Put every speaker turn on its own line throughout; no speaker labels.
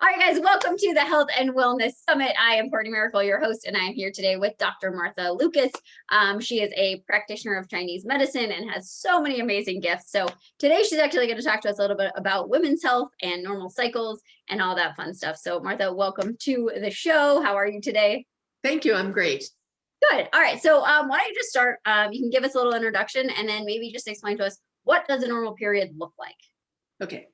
All right, guys, welcome to the Health and Wellness Summit. I am Courtney Miracle, your host, and I am here today with Dr. Martha Lucas. She is a practitioner of Chinese medicine and has so many amazing gifts. So today she's actually going to talk to us a little bit about women's health and normal cycles and all that fun stuff. So Martha, welcome to the show. How are you today?
Thank you. I'm great.
Good. All right. So why don't you just start? You can give us a little introduction and then maybe just explain to us, what does a normal period look like?
Okay.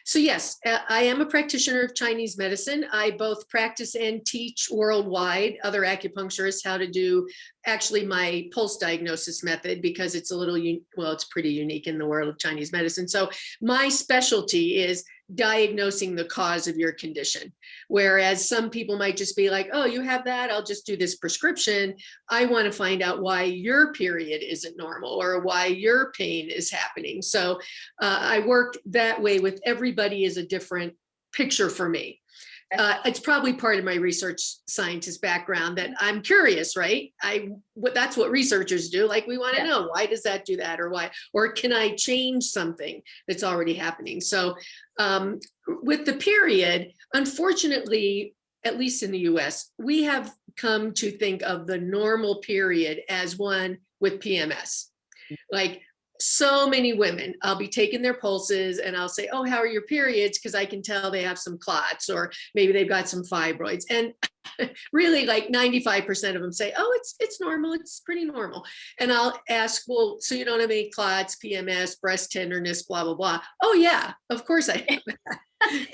So yes, I am a practitioner of Chinese medicine. I both practice and teach worldwide other acupuncturists how to do actually my pulse diagnosis method, because it's a little, it's pretty unique in the world of Chinese medicine. So my specialty is diagnosing the cause of your condition. Whereas some people might just be like, oh, you have that, I'll just do this prescription. I want to find out why your period isn't normal or why your pain is happening. So I work that way with everybody is a different picture for me. It's probably part of my research scientist background that I'm curious, right? That's what researchers do. Like, we want to know, why does that do that, or why, or can I change something that's already happening? So with the period, unfortunately, at least in the US, we have come to think of the normal period as one with PMS. Like, so many women, I'll be taking their pulses and I'll say, oh, how are your periods? Because I can tell they have some clots, or maybe they've got some fibroids. And really, like 95% of them say, oh, it's normal. It's pretty normal. And I'll ask, well, so you don't have any clots, PMS, breast tenderness, blah, blah, blah. Oh, yeah, of course I have that.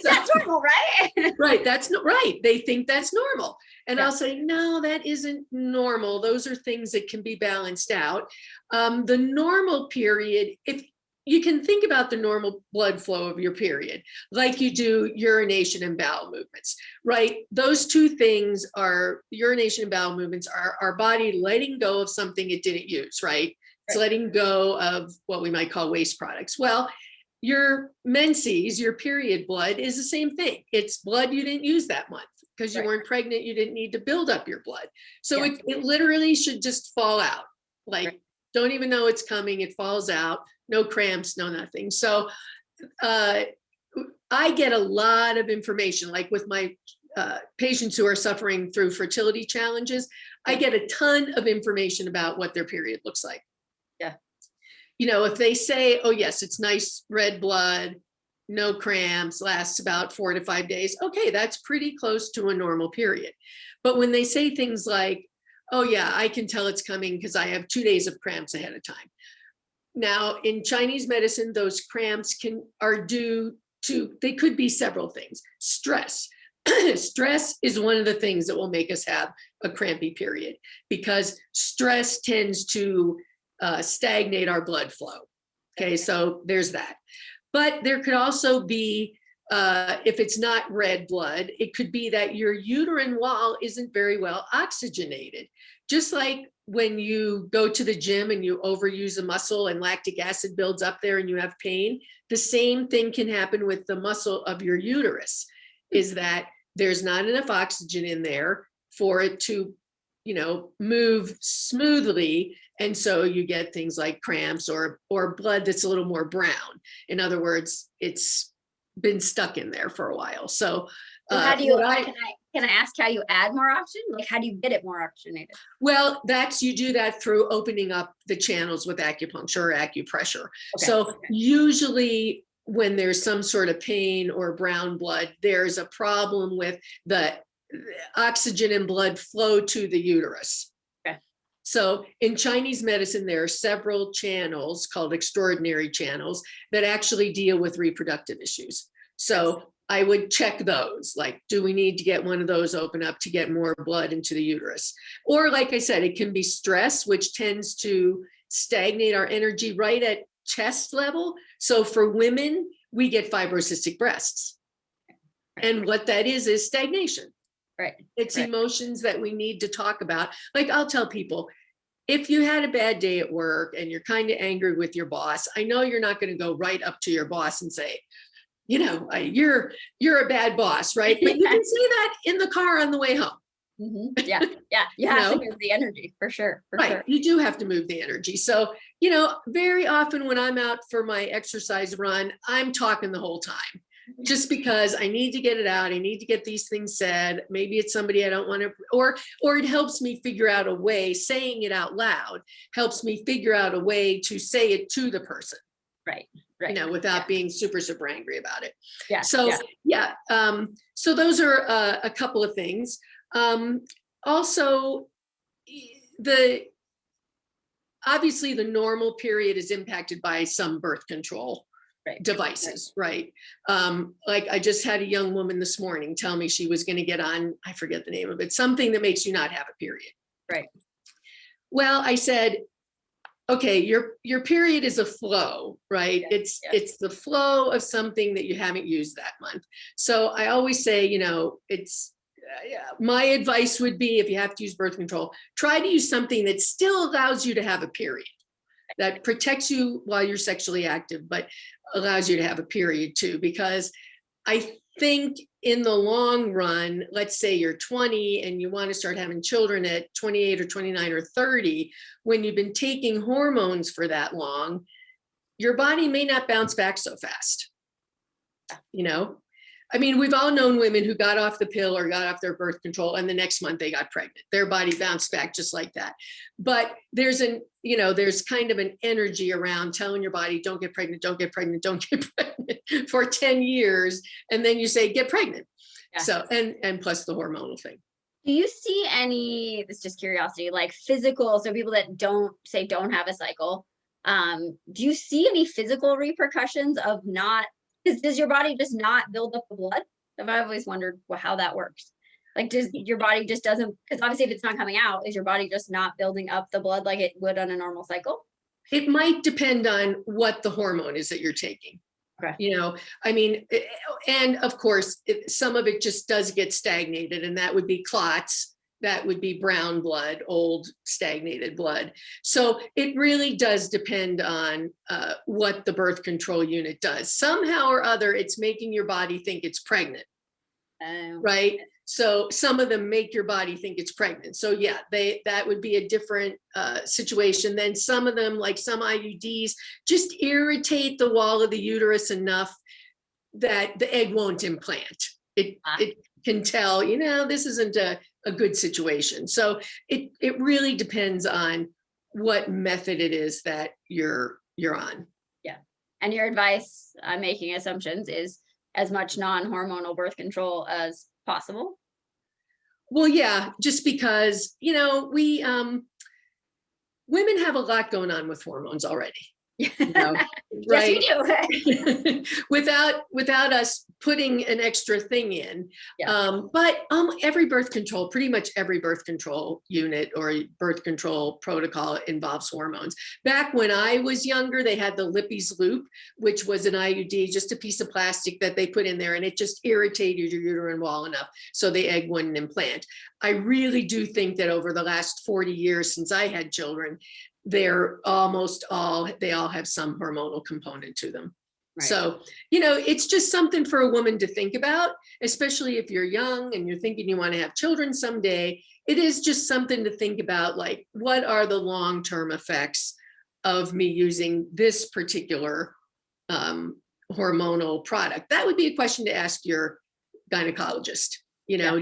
That's normal, right?
Right. That's not right. They think that's normal. And I'll say, no, that isn't normal. Those are things that can be balanced out. The normal period, if you can think about the normal blood flow of your period, like you do urination and bowel movements, right? Those two things are, urination and bowel movements are our body letting go of something it didn't use, right? It's letting go of what we might call waste products. Well, your menses, your period blood, is the same thing. It's blood you didn't use that month because you weren't pregnant. You didn't need to build up your blood. So it literally should just fall out. Like, don't even know it's coming. It falls out. No cramps, no nothing. So I get a lot of information, like with my patients who are suffering through fertility challenges. I get a ton of information about what their period looks like. You know, if they say, oh, yes, it's nice red blood, no cramps, lasts about 4 to 5 days. Okay, that's pretty close to a normal period. But when they say things like, oh, yeah, I can tell it's coming because I have 2 days of cramps ahead of time. Now, in Chinese medicine, those cramps are due to, they could be several things. Stress. Stress is one of the things that will make us have a crampy period, because stress tends to stagnate our blood flow. Okay, so there's that. But there could also be, if it's not red blood, it could be that your uterine wall isn't very well oxygenated. Just like when you go to the gym and you overuse a muscle and lactic acid builds up there and you have pain, the same thing can happen with the muscle of your uterus, is that there's not enough oxygen in there for it to, move smoothly. And so you get things like cramps or blood that's a little more brown. In other words, it's been stuck in there for a while. So
how do you, can I ask how you add more oxygen? Like, how do you get it more oxygenated?
Well, you do that through opening up the channels with acupuncture or acupressure. So usually when there's some sort of pain or brown blood, there's a problem with the oxygen and blood flow to the uterus. So in Chinese medicine, there are several channels called extraordinary channels that actually deal with reproductive issues. So I would check those, like, do we need to get one of those open up to get more blood into the uterus? Or, like I said, it can be stress, which tends to stagnate our energy right at chest level. So for women, we get fibrocystic breasts. And what that is stagnation. It's emotions that we need to talk about. Like, I'll tell people, if you had a bad day at work and you're kind of angry with your boss, I know you're not going to go right up to your boss and say, you're a bad boss, right? But you can say that in the car on the way home.
Yeah. You have to move the energy for sure.
You do have to move the energy. So, very often when I'm out for my exercise run, I'm talking the whole time. just because I need to get it out. I need to get these things said. Maybe it's somebody I don't want to, or it helps me figure out a way, saying it out loud helps me figure out a way to say it to the person.
Right.
Without being super, super angry about it.
Yeah.
So, so those are a couple of things. Also, obviously the normal period is impacted by some birth control devices, right? Like I just had a young woman this morning tell me she was going to get on, I forget the name of it, something that makes you not have a period.
Right.
Well, I said, okay, your period is a flow, right? It's the flow of something that you haven't used that month. So I always say, it's my advice would be, if you have to use birth control, try to use something that still allows you to have a period, that protects you while you're sexually active, but allows you to have a period too. Because I think in the long run, let's say you're 20 and you want to start having children at 28 or 29 or 30, when you've been taking hormones for that long, your body may not bounce back so fast. I mean, we've all known women who got off the pill or got off their birth control and the next month they got pregnant. Their body bounced back just like that. But there's kind of an energy around telling your body, don't get pregnant, don't get pregnant, don't get pregnant for 10 years. And then you say, get pregnant. Yeah. So, and plus the hormonal thing.
Do you see any, this is just curiosity, like physical, so people that don't have a cycle, do you see any physical repercussions of not, does your body just not build up the blood? I've always wondered how that works. Like, does your body just doesn't, because obviously if it's not coming out, is your body just not building up the blood like it would on a normal cycle?
It might depend on what the hormone is that you're taking. Okay. I mean, and of course, some of it just does get stagnated, and that would be clots. That would be brown blood, old stagnated blood. So it really does depend on what the birth control unit does. Somehow or other, it's making your body think it's pregnant, right? So some of them make your body think it's pregnant. So yeah, that would be a different situation. Then some of them, like some IUDs, just irritate the wall of the uterus enough that the egg won't implant. It can tell, this isn't a good situation. So it really depends on what method it is that you're on.
Yeah. And your advice on making assumptions is as much non-hormonal birth control as possible?
Well, yeah, just because, we women have a lot going on with hormones already. Right?
Yes, we do.
without us putting an extra thing in. Yeah. But pretty much every birth control unit or birth control protocol involves hormones. Back when I was younger, they had the Lippy's loop, which was an IUD, just a piece of plastic that they put in there, and it just irritated your uterine wall enough so the egg wouldn't implant. I really do think that over the last 40 years since I had children, they all have some hormonal component to them. Right. So, it's just something for a woman to think about, especially if you're young and you're thinking you want to have children someday. It is just something to think about, like, what are the long-term effects of me using this particular hormonal product? That would be a question to ask your gynecologist.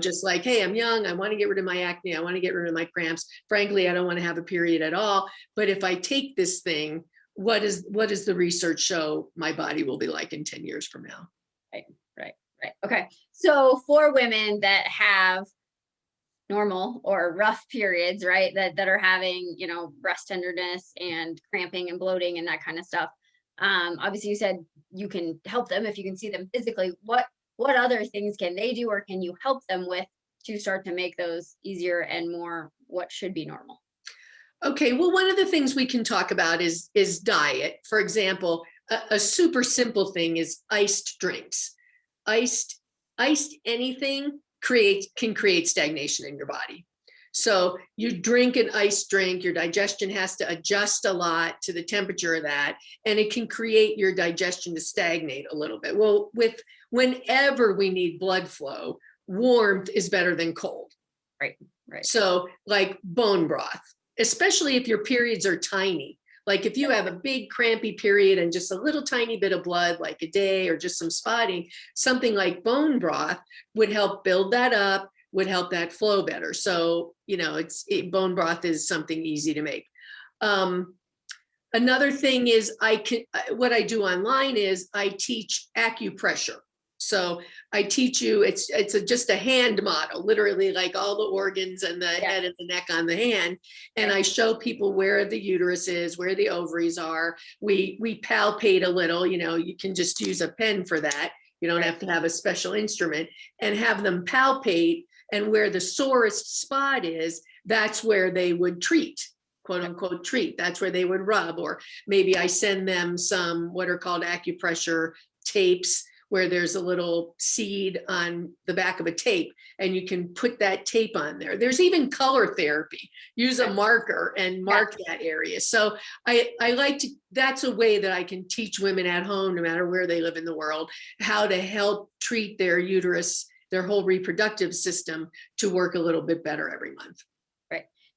Just like, hey, I'm young, I want to get rid of my acne, I want to get rid of my cramps. Frankly, I don't want to have a period at all. But if I take this thing, what does the research show my body will be like in 10 years from now?
Right. Okay. So for women that have normal or rough periods, right, that are having, breast tenderness and cramping and bloating and that kind of stuff. Obviously you said you can help them if you can see them physically. What other things can they do, or can you help them with to start to make those easier and more what should be normal?
Okay, well, one of the things we can talk about is diet. For example, a super simple thing is iced drinks. Iced anything can create stagnation in your body. So you drink an iced drink, your digestion has to adjust a lot to the temperature of that, and it can create your digestion to stagnate a little bit. Well, whenever we need blood flow, warmth is better than cold. Right. So like bone broth, especially if your periods are tiny, Like if you have a big crampy period and just a little tiny bit of blood, like a day or just some spotting, something like bone broth would help build that up, would help that flow better. So, bone broth is something easy to make. Another thing is what I do online is I teach acupressure. So I teach you, it's just a hand model, literally like all the organs and the head and the neck on the hand. And I show people where the uterus is, where the ovaries are. We palpate a little, you can just use a pen for that. You don't have to have a special instrument, and have them palpate, and where the sorest spot is, that's where they would treat. Quote unquote treat. That's where they would rub, or maybe I send them some what are called acupressure tapes, where there's a little seed on the back of a tape and you can put that tape on there. There's even color therapy. Use a marker and mark that area. So I like to, that's a way that I can teach women at home, no matter where they live in the world, how to help treat their uterus, their whole reproductive system, to work a little bit better every month.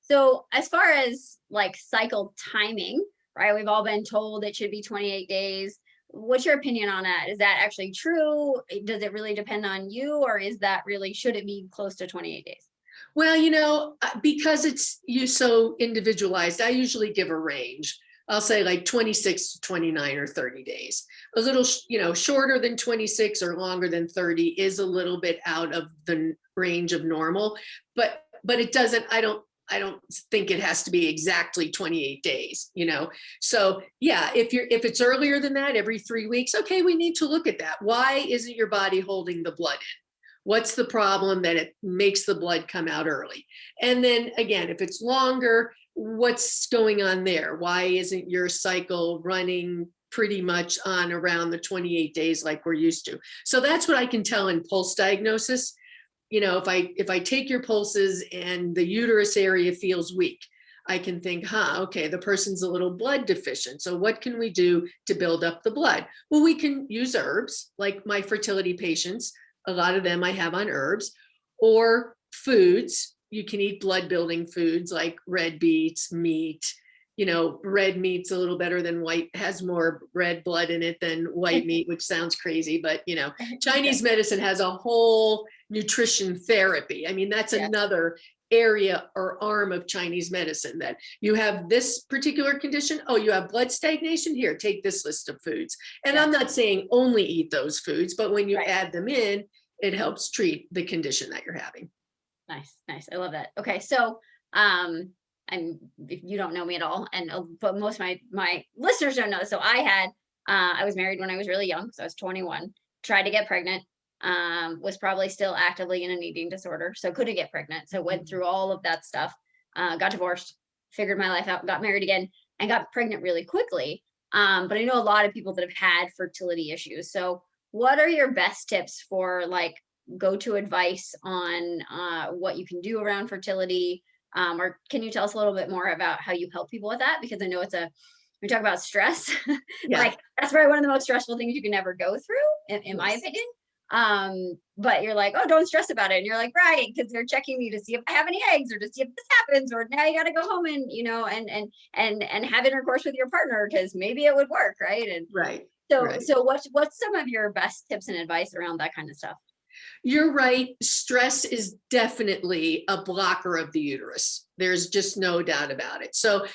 So as far as like cycle timing, right? We've all been told it should be 28 days. What's your opinion on that? Is that actually true? Does it really depend on you, or is that really, should it be close to 28 days?
Well, because it's so individualized, I usually give a range. I'll say like 26 to 29 or 30 days. A little, shorter than 26 or longer than 30 is a little bit out of the range of normal, but it doesn't, I don't think it has to be exactly 28 days, So yeah, if it's earlier than that, every 3 weeks, okay, we need to look at that. Why isn't your body holding the blood in? What's the problem that it makes the blood come out early? And then again, if it's longer, what's going on there? Why isn't your cycle running pretty much on around the 28 days like we're used to? So that's what I can tell in pulse diagnosis. If I take your pulses and the uterus area feels weak, I can think, okay, the person's a little blood deficient. So what can we do to build up the blood? Well, we can use herbs, like my fertility patients. A lot of them I have on herbs, or foods. You can eat blood building foods like red beets, meat. Red meat's a little better than white, has more red blood in it than white meat, which sounds crazy, but Chinese medicine has a whole nutrition therapy. I mean, that's another area or arm of Chinese medicine, that you have this particular condition. Oh, you have blood stagnation? Here, take this list of foods. And I'm not saying only eat those foods, but when you add them in, it helps treat the condition that you're having.
Nice. I love that. Okay. So, if you don't know me at all, but most of my listeners don't know. So I was married when I was really young. So I was 21, tried to get pregnant, was probably still actively in an eating disorder. So couldn't get pregnant. So went through all of that stuff, got divorced, figured my life out, got married again, and got pregnant really quickly. But I know a lot of people that have had fertility issues. So what are your best tips for like go-to advice on what you can do around fertility? Or can you tell us a little bit more about how you help people with that? Because I know we talk about stress, like that's probably one of the most stressful things you can ever go through, in my opinion. But you're like, oh, don't stress about it. And you're like, right, because they're checking me to see if I have any eggs, or to see if this happens, or now you got to go home and, and have intercourse with your partner, because maybe it would work. Right. And so what's some of your best tips and advice around that kind of stuff?
You're right. Stress is definitely a blocker of the uterus. There's just no doubt about it. So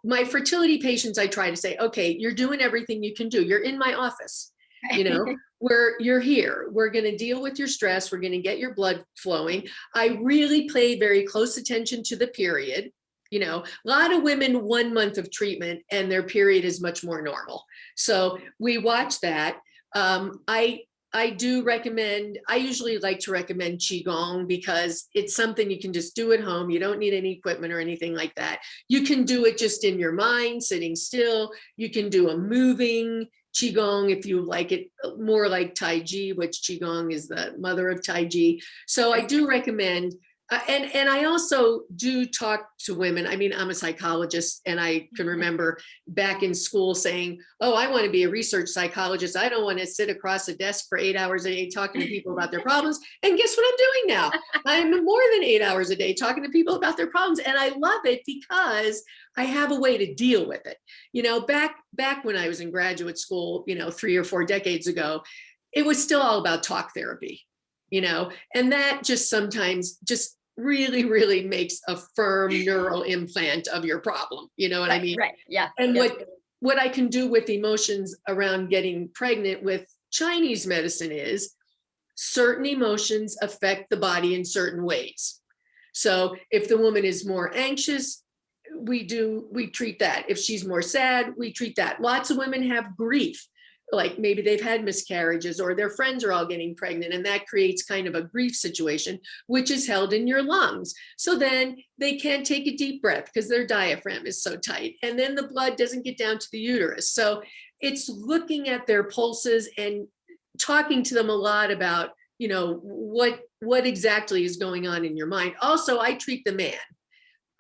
my fertility patients, I try to say, okay, you're doing everything you can do. You're in my office, where you're here. We're going to deal with your stress. We're going to get your blood flowing. I really pay very close attention to the period. A lot of women, 1 month of treatment and their period is much more normal. So we watch that. I do recommend, I usually like to recommend Qigong, because it's something you can just do at home. You don't need any equipment or anything like that. You can do it just in your mind, sitting still. You can do a moving Qigong if you like it more like Tai Chi, which Qigong is the mother of Tai Chi. So I do recommend And I also do talk to women. I mean, I'm a psychologist, and I can remember back in school saying, oh, I want to be a research psychologist. I don't want to sit across a desk for 8 hours a day talking to people about their problems. And guess what I'm doing now? I'm more than 8 hours a day talking to people about their problems. And I love it because I have a way to deal with it. Back when I was in graduate school, 3 or 4 decades ago, it was still all about talk therapy, and that just sometimes just really, really makes a firm neural implant of your problem. You know what I mean?
Right. Yeah.
And
yeah.
what I can do with emotions around getting pregnant with Chinese medicine is certain emotions affect the body in certain ways. So if the woman is more anxious, we treat that. If she's more sad, we treat that. Lots of women have grief, like maybe they've had miscarriages or their friends are all getting pregnant, and that creates kind of a grief situation, which is held in your lungs. So then they can't take a deep breath because their diaphragm is so tight, and then the blood doesn't get down to the uterus. So it's looking at their pulses and talking to them a lot about, what exactly is going on in your mind. Also, I treat the man.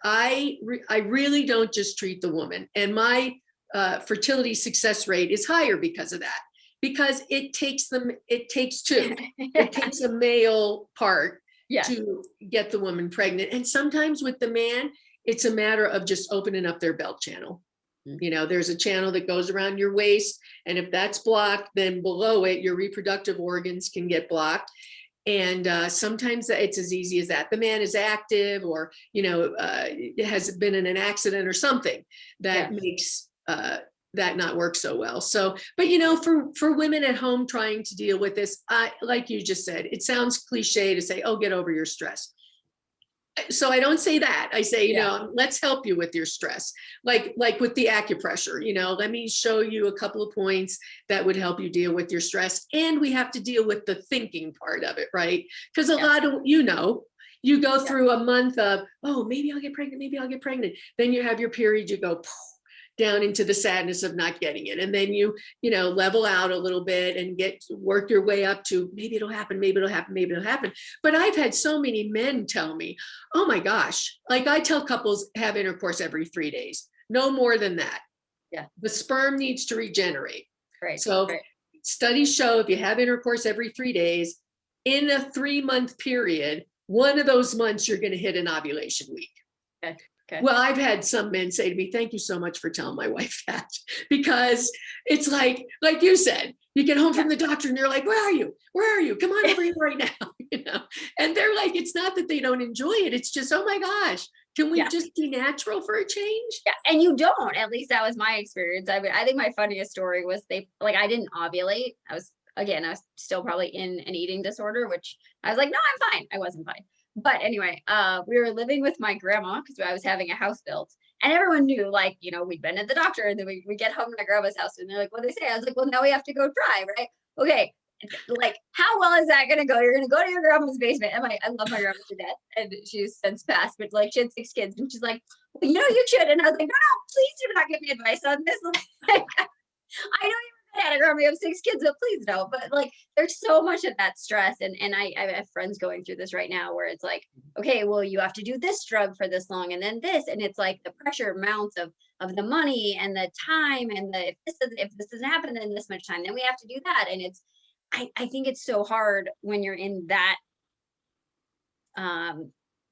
I really don't just treat the woman, and my fertility success rate is higher because of that, because it takes two. It takes a male part to get the woman pregnant. And sometimes with the man, it's a matter of just opening up their belt channel. There's a channel that goes around your waist, and if that's blocked, then below it, your reproductive organs can get blocked. And sometimes it's as easy as that. The man is active, or, has been in an accident or something that makes that not work so well. So, but for women at home trying to deal with this, like you just said, it sounds cliche to say, oh, get over your stress. So I don't say that. I say, let's help you with your stress. Like with the acupressure, let me show you a couple of points that would help you deal with your stress. And we have to deal with the thinking part of it, right? Because a lot of, you go through a month of, oh, maybe I'll get pregnant. Maybe I'll get pregnant. Then you have your period, you go down into the sadness of not getting it. And then you level out a little bit and work your way up to maybe it'll happen, maybe it'll happen, maybe it'll happen. But I've had so many men tell me, oh my gosh, like I tell couples have intercourse every 3 days, no more than that.
Yeah.
The sperm needs to regenerate.
Right.
So studies show if you have intercourse every 3 days, in a 3-month period, one of those months you're going to hit an ovulation week.
Okay.
Well, I've had some men say to me, thank you so much for telling my wife that, because it's like you said, you get home from the doctor and they're like, where are you? Where are you? Come on over here right now. And they're like, it's not that they don't enjoy it. It's just, oh my gosh, can we just be natural for a change?
Yeah. And you don't, at least that was my experience. I mean, I think my funniest story was I didn't ovulate. I was still probably in an eating disorder, which I was like, no, I'm fine. I wasn't fine. But anyway, we were living with my grandma because I was having a house built, and everyone knew, we'd been at the doctor, and then we get home to my grandma's house, and they're like, what do they say? I was like, well, now we have to go try, right? Okay. How well is that going to go? You're going to go to your grandma's basement. And I love my grandma to death, and she's since passed, but she had 6 kids, and she's like, well, you should. And I was like, no, please do not give me advice on this. I know you had a grandma, you have 6 kids, but please no. But there's so much of that stress, and I have friends going through this right now where it's like, okay, well, you have to do this drug for this long, and then this, and it's like the pressure mounts of the money and the time, and if this doesn't happen in this much time, then we have to do that. And it's I think it's so hard when you're in that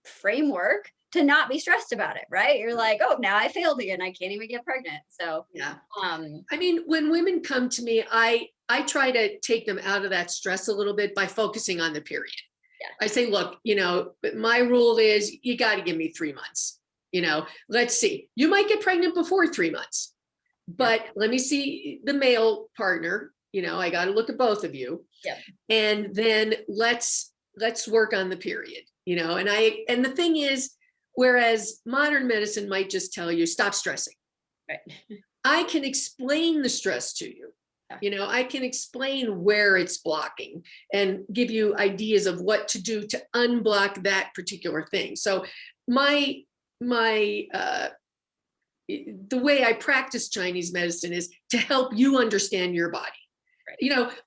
framework to not be stressed about it, right? You're like, oh, now I failed again. I can't even get pregnant. So
I mean, when women come to me, I try to take them out of that stress a little bit by focusing on the period. I say, look, my rule is you got to give me 3 months. Let's see. You might get pregnant before 3 months, but let me see the male partner. I got to look at both of you.
Yeah.
And then let's work on the period. And the thing is, whereas modern medicine might just tell you, stop stressing.
Right.
I can explain the stress to you. I can explain where it's blocking and give you ideas of what to do to unblock that particular thing. So the way I practice Chinese medicine is to help you understand your body.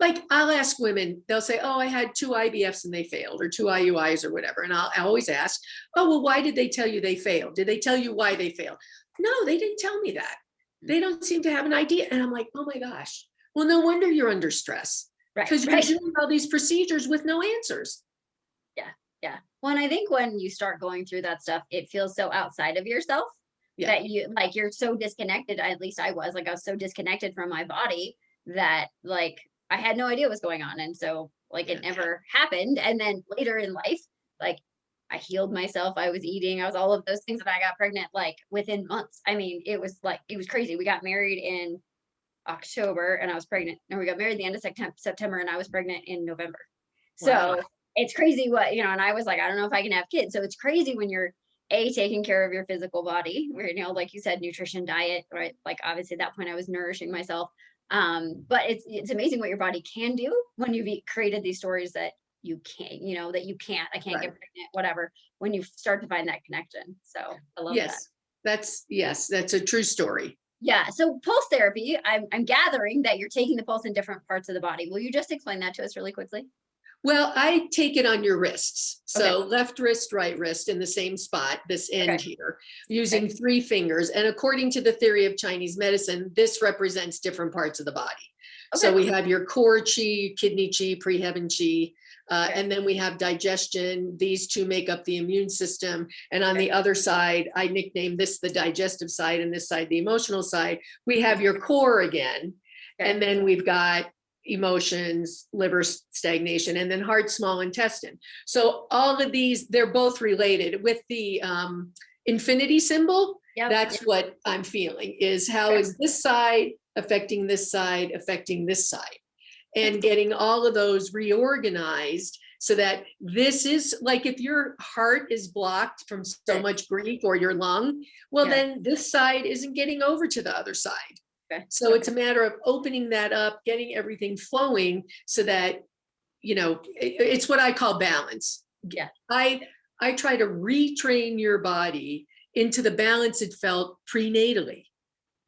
Like I'll ask women, they'll say, oh, I had 2 IVFs and they failed, or 2 IUIs or whatever. And I always ask, oh, well, why did they tell you they failed? Did they tell you why they failed? No, they didn't tell me that. They don't seem to have an idea. And I'm like, oh my gosh, well, no wonder you're under stress, because you're doing all these procedures with no answers.
Yeah. Yeah. Well, and I think when you start going through that stuff, it feels so outside of yourself that you're so disconnected. At least I was so disconnected from my body that I had no idea what was going on. And so it never happened. And then later in life, I healed myself. I was eating, I was all of those things, and I got pregnant within months. I mean, it was crazy. We got married in October and I was pregnant. And we got married at the end of September and I was pregnant in November. So it's crazy and I was like, I don't know if I can have kids. So it's crazy when you're taking care of your physical body, where, like you said, nutrition, diet, right? Obviously at that point I was nourishing myself. But it's amazing what your body can do when you've created these stories that you can't, that you can't, I can't get pregnant, whatever, when you start to find that connection. So I love that.
That's a true story.
Yeah. So pulse therapy, I'm gathering that you're taking the pulse in different parts of the body. Will you just explain that to us really quickly?
Well, I take it on your wrists. So left wrist, right wrist in the same spot, this end here, using 3 fingers. And according to the theory of Chinese medicine, this represents different parts of the body. So we have your core chi, kidney chi, pre-heaven chi, and then we have digestion. These 2 make up the immune system. And on the other side, I nicknamed this the digestive side, and this side the emotional side. We have your core again. And then we've got emotions, liver stagnation, and then heart, small intestine. So all of these, they're both related with the infinity symbol. That's what I'm feeling, is how is this side affecting this side, affecting this side, and getting all of those reorganized so that this is if your heart is blocked from so much grief, or your lung, well, then this side isn't getting over to the other side. So it's a matter of opening that up, getting everything flowing so that, it's what I call balance.
Yeah.
I try to retrain your body into the balance it felt prenatally.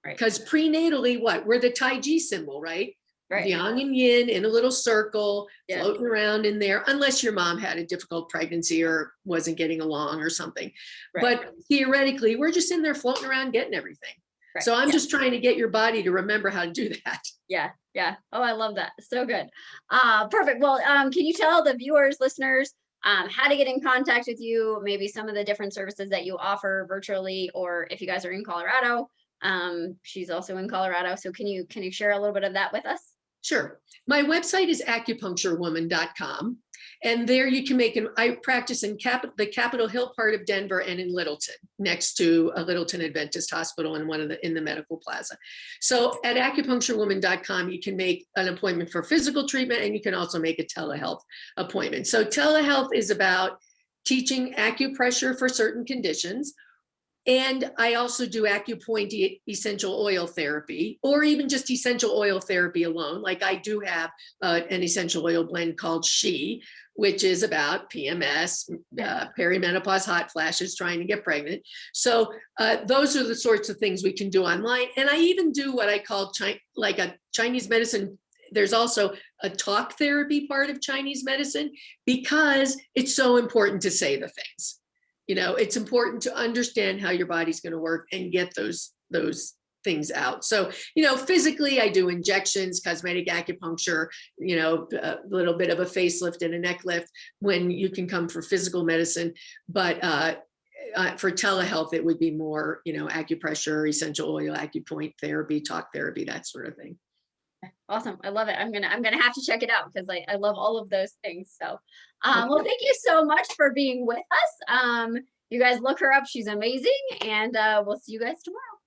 Because prenatally, we're the Tai Chi symbol, right? Yang and yin in a little circle, floating around in there, unless your mom had a difficult pregnancy or wasn't getting along or something. But theoretically, we're just in there floating around getting everything. So I'm just trying to get your body to remember how to do that.
Yeah. Yeah. Oh, I love that. So good. Perfect. Well, can you tell the viewers, listeners, how to get in contact with you, maybe some of the different services that you offer virtually, or if you guys are in Colorado, she's also in Colorado. So can you share a little bit of that with us?
Sure. My website is acupuncturewoman.com. And there you can I practice in the Capitol Hill part of Denver and in Littleton, next to a Littleton Adventist hospital in the medical plaza. So at acupuncturewoman.com, you can make an appointment for physical treatment, and you can also make a telehealth appointment. So telehealth is about teaching acupressure for certain conditions. And I also do acupoint essential oil therapy, or even just essential oil therapy alone. I do have an essential oil blend called She, which is about PMS, perimenopause, hot flashes, trying to get pregnant. So those are the sorts of things we can do online. And I even do what I call a Chinese medicine. There's also a talk therapy part of Chinese medicine, because it's so important to say the things. It's important to understand how your body's going to work and get those things out. So, physically I do injections, cosmetic acupuncture, a little bit of a facelift and a neck lift when you can come for physical medicine. But for telehealth, it would be more, acupressure, essential oil, acupoint therapy, talk therapy, that sort of thing.
Awesome. I love it. I'm gonna have to check it out, because I love all of those things. So well, thank you so much for being with us. You guys look her up. She's amazing. And we'll see you guys tomorrow.